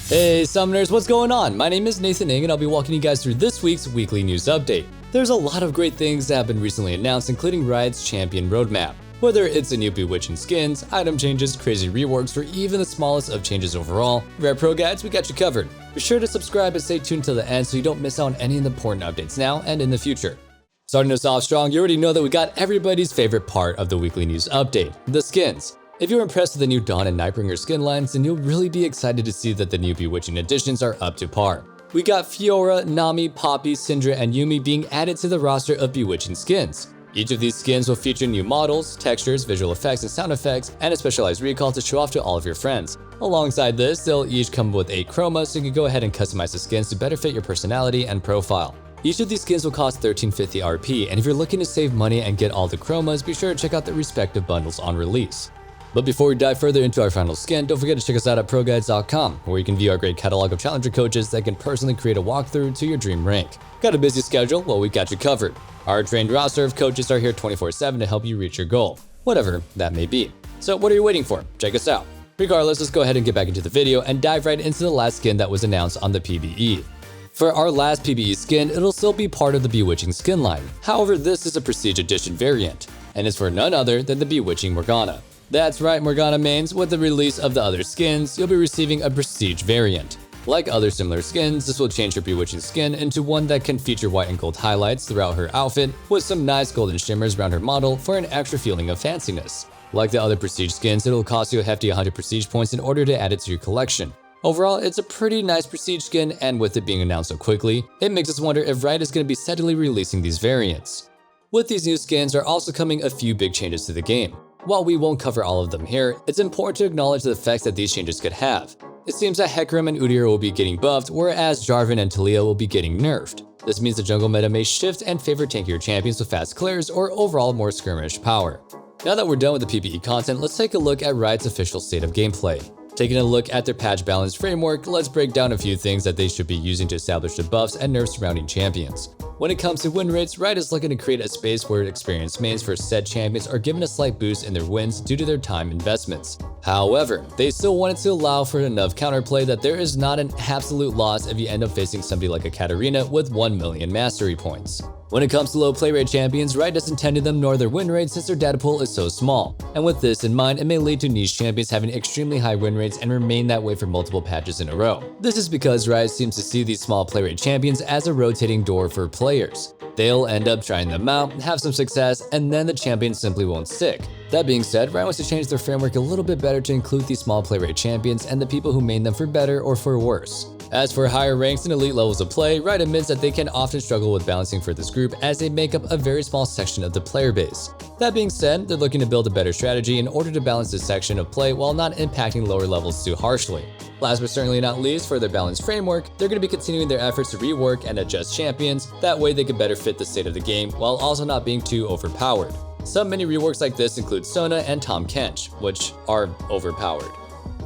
Hey Summoners, what's going on? My name is Nathan Ng and I'll be walking you guys through this week's weekly news update. There's a lot of great things that have been recently announced, including Riot's champion roadmap. Whether it's a new bewitching skins, item changes, crazy reworks, or even the smallest of changes overall, Rare ProGuides, we got you covered. Be sure to subscribe and stay tuned till the end so you don't miss out on any of the important updates now and in the future. Starting us off strong, you already know that we got everybody's favorite part of the weekly news update, the skins. If you're impressed with the new Dawn and Nightbringer skin lines, then you'll really be excited to see that the new bewitching additions are up to par. We got Fiora, Nami, Poppy, Syndra, and Yuumi being added to the roster of bewitching skins. Each of these skins will feature new models, textures, visual effects, and sound effects, and a specialized recall to show off to all of your friends. Alongside this, they'll each come with 8 chromas, so you can go ahead and customize the skins to better fit your personality and profile. Each of these skins will cost 1350 RP, and if you're looking to save money and get all the chromas, be sure to check out the respective bundles on release. But before we dive further into our final skin, don't forget to check us out at ProGuides.com, where you can view our great catalog of challenger coaches that can personally create a walkthrough to your dream rank. Got a busy schedule? Well, we got you covered. Our trained roster of coaches are here 24/7 to help you reach your goal, whatever that may be. So what are you waiting for? Check us out. Regardless, let's go ahead and get back into the video and dive right into the last skin that was announced on the PBE. For our last PBE skin, it'll still be part of the Bewitching skin line. However, this is a Prestige Edition variant, and it's for none other than the Bewitching Morgana. That's right, Morgana mains, with the release of the other skins, you'll be receiving a Prestige variant. Like other similar skins, this will change your Bewitching skin into one that can feature white and gold highlights throughout her outfit, with some nice golden shimmers around her model for an extra feeling of fanciness. Like the other Prestige skins, it'll cost you a hefty 100 Prestige points in order to add it to your collection. Overall, it's a pretty nice Prestige skin, and with it being announced so quickly, it makes us wonder if Riot is going to be steadily releasing these variants. With these new skins are also coming a few big changes to the game. While we won't cover all of them here, it's important to acknowledge the effects that these changes could have. It seems that Hecarim and UDYR will be getting buffed, whereas Jarvan and Taliyah will be getting nerfed. This means the jungle meta may shift and favor tankier champions with fast clears or overall more skirmish power. Now that we're done with the PBE content, let's take a look at Riot's official state of gameplay. Taking a look at their patch balance framework, let's break down a few things that they should be using to establish the buffs and nerfs surrounding champions. When it comes to win rates, Riot is looking to create a space where experienced mains for said champions are given a slight boost in their wins due to their time investments. However, they still wanted to allow for enough counterplay that there is not an absolute loss if you end up facing somebody like a Katarina with 1 million mastery points. When it comes to low play rate champions, Riot doesn't tend to them nor their win rates since their data pool is so small. And with this in mind, it may lead to niche champions having extremely high win rates and remain that way for multiple patches in a row. This is because Riot seems to see these small play rate champions as a rotating door for players. They'll end up trying them out, have some success, and then the champion simply won't stick. That being said, Riot wants to change their framework a little bit better to include these small play rate champions and the people who main them for better or for worse. As for higher ranks and elite levels of play, Riot admits that they can often struggle with balancing for this group as they make up a very small section of the player base. That being said, they're looking to build a better strategy in order to balance this section of play while not impacting lower levels too harshly. Last but certainly not least, for their balanced framework, they're going to be continuing their efforts to rework and adjust champions, that way they can better fit the state of the game while also not being too overpowered. Some mini reworks like this include Sona and Tahm Kench, which are overpowered.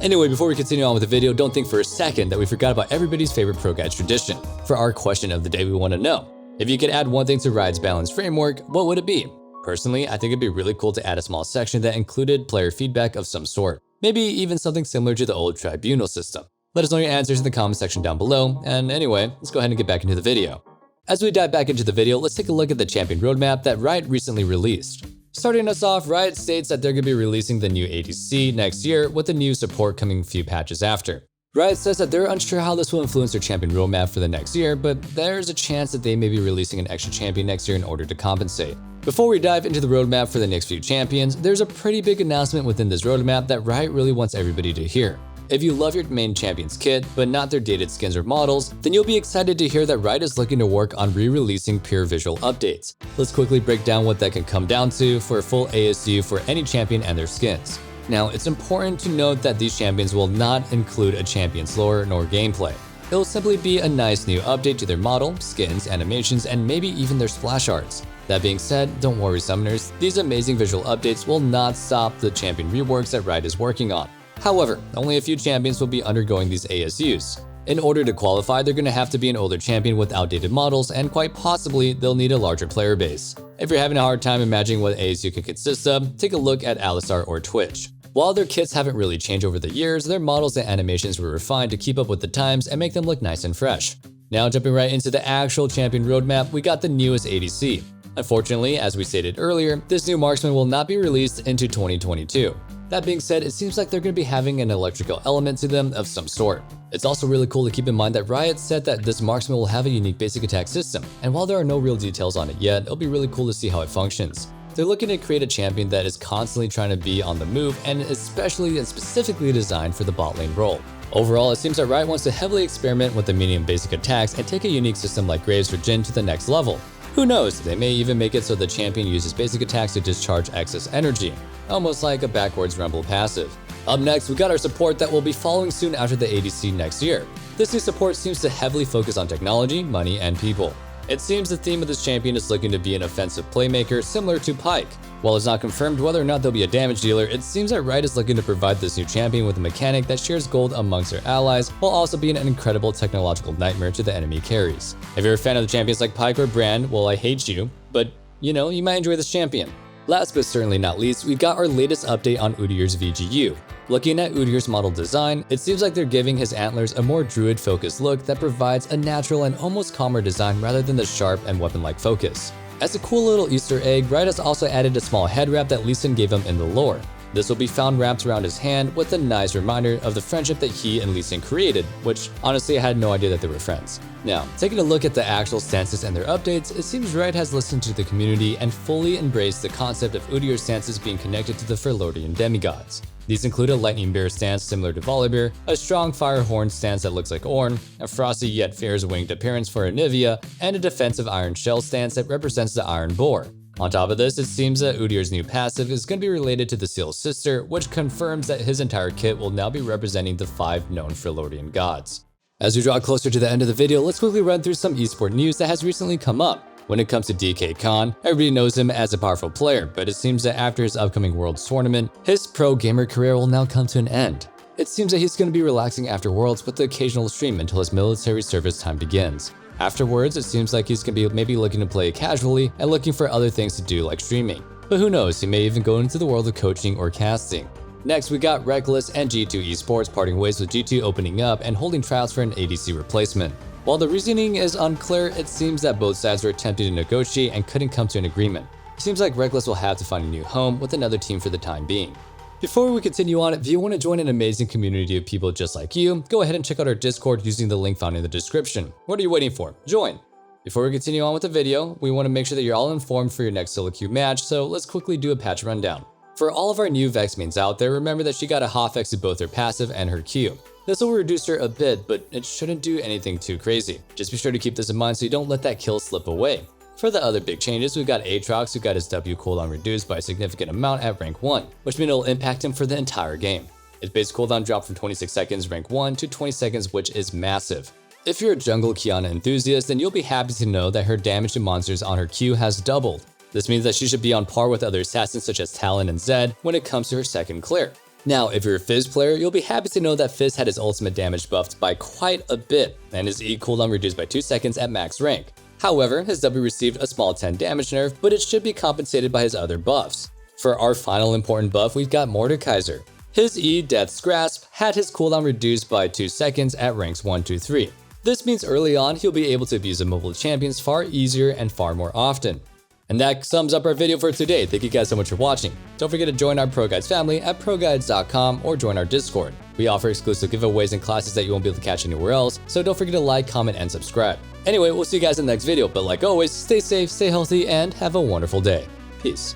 Anyway, before we continue on with the video, don't think for a second that we forgot about everybody's favorite ProGuides tradition. For our question of the day, we want to know, if you could add one thing to Riot's balanced framework, what would it be? Personally, I think it'd be really cool to add a small section that included player feedback of some sort. Maybe even something similar to the old tribunal system. Let us know your answers in the comment section down below, and anyway, let's go ahead and get back into the video. As we dive back into the video, let's take a look at the champion roadmap that Riot recently released. Starting us off, Riot states that they're going to be releasing the new ADC next year with the new support coming a few patches after. Riot says that they're unsure how this will influence their champion roadmap for the next year, but there's a chance that they may be releasing an extra champion next year in order to compensate. Before we dive into the roadmap for the next few champions, there's a pretty big announcement within this roadmap that Riot really wants everybody to hear. If you love your main champion's kit, but not their dated skins or models, then you'll be excited to hear that Riot is looking to work on re-releasing pure visual updates. Let's quickly break down what that can come down to for a full ASU for any champion and their skins. Now, it's important to note that these champions will not include a champion's lore nor gameplay. It will simply be a nice new update to their model, skins, animations, and maybe even their splash arts. That being said, don't worry Summoners, these amazing visual updates will not stop the champion reworks that Riot is working on. However, only a few champions will be undergoing these ASUs. In order to qualify, they're going to have to be an older champion with outdated models, and quite possibly, they'll need a larger player base. If you're having a hard time imagining what ASU could consist of, take a look at Alistar or Twitch. While their kits haven't really changed over the years, their models and animations were refined to keep up with the times and make them look nice and fresh. Now jumping right into the actual champion roadmap, we got the newest ADC. Unfortunately, as we stated earlier, this new marksman will not be released into 2022. That being said, it seems like they're going to be having an electrical element to them of some sort. It's also really cool to keep in mind that Riot said that this marksman will have a unique basic attack system, and while there are no real details on it yet, it'll be really cool to see how it functions. They're looking to create a champion that is constantly trying to be on the move and especially and specifically designed for the bot lane role. Overall, it seems that Riot wants to heavily experiment with the medium basic attacks and take a unique system like Graves for Jhin to the next level. Who knows, they may even make it so the champion uses basic attacks to discharge excess energy, almost like a backwards rumble passive. Up next, we got our support that will be following soon after the ADC next year. This new support seems to heavily focus on technology, money, and people. It seems the theme of this champion is looking to be an offensive playmaker similar to Pyke. While it's not confirmed whether or not they'll be a damage dealer, it seems that Riot is looking to provide this new champion with a mechanic that shares gold amongst their allies, while also being an incredible technological nightmare to the enemy carries. If you're a fan of the champions like Pyke or Brand, well, I hate you, but you might enjoy this champion. Last but certainly not least, we got our latest update on UDYR's VGU. Looking at UDYR's model design, it seems like they're giving his antlers a more druid-focused look that provides a natural and almost calmer design rather than the sharp and weapon-like focus. As a cool little Easter egg, Riot has also added a small head wrap that Lee Sin gave him in the lore. This will be found wrapped around his hand with a nice reminder of the friendship that he and Lee Sin created, which honestly I had no idea that they were friends. Now, taking a look at the actual stances and their updates, it seems Riot has listened to the community and fully embraced the concept of UDYR stances being connected to the Ferlordian demigods. These include a lightning bear stance similar to Volibear, a strong fire horn stance that looks like Ornn, a frosty yet fierce winged appearance for Anivia, and a defensive iron shell stance that represents the Iron Boar. On top of this, it seems that UDYR's new passive is going to be related to the Seal's sister, which confirms that his entire kit will now be representing the 5 known Ferlordian gods. As we draw closer to the end of the video, let's quickly run through some esports news that has recently come up. When it comes to DK Khan, everybody knows him as a powerful player, but it seems that after his upcoming Worlds tournament, his pro gamer career will now come to an end. It seems that he's going to be relaxing after Worlds with the occasional stream until his military service time begins. Afterwards, it seems like he's going to be maybe looking to play casually and looking for other things to do like streaming. But who knows, he may even go into the world of coaching or casting. Next, we got Reckless and G2 Esports parting ways with G2 opening up and holding trials for an ADC replacement. While the reasoning is unclear, it seems that both sides were attempting to negotiate and couldn't come to an agreement. It seems like Reckless will have to find a new home with another team for the time being. Before we continue on, if you want to join an amazing community of people just like you, go ahead and check out our Discord using the link found in the description. What are you waiting for? Join! Before we continue on with the video, we want to make sure that you're all informed for your next solo queue match, so let's quickly do a patch rundown. For all of our new Vex mains out there, remember that she got a hotfix to both her passive and her Q. This will reduce her a bit, but it shouldn't do anything too crazy. Just be sure to keep this in mind so you don't let that kill slip away. For the other big changes, we've got Aatrox, who got his W cooldown reduced by a significant amount at rank 1, which means it'll impact him for the entire game. His base cooldown dropped from 26 seconds rank 1 to 20 seconds, which is massive. If you're a jungle Qiyana enthusiast, then you'll be happy to know that her damage to monsters on her Q has doubled. This means that she should be on par with other assassins such as Talon and Zed when it comes to her second clear. Now, if you're a Fizz player, you'll be happy to know that Fizz had his ultimate damage buffed by quite a bit, and his E cooldown reduced by 2 seconds at max rank. However, his W received a small 10 damage nerf, but it should be compensated by his other buffs. For our final important buff, we've got Mordekaiser. His E, Death's Grasp, had his cooldown reduced by 2 seconds at ranks 1, 2, 3. This means early on, he'll be able to abuse the mobile champions far easier and far more often. And that sums up our video for today. Thank you guys so much for watching. Don't forget to join our ProGuides family at ProGuides.com or join our Discord. We offer exclusive giveaways and classes that you won't be able to catch anywhere else, so don't forget to like, comment, and subscribe. Anyway, we'll see you guys in the next video, but like always, stay safe, stay healthy, and have a wonderful day. Peace.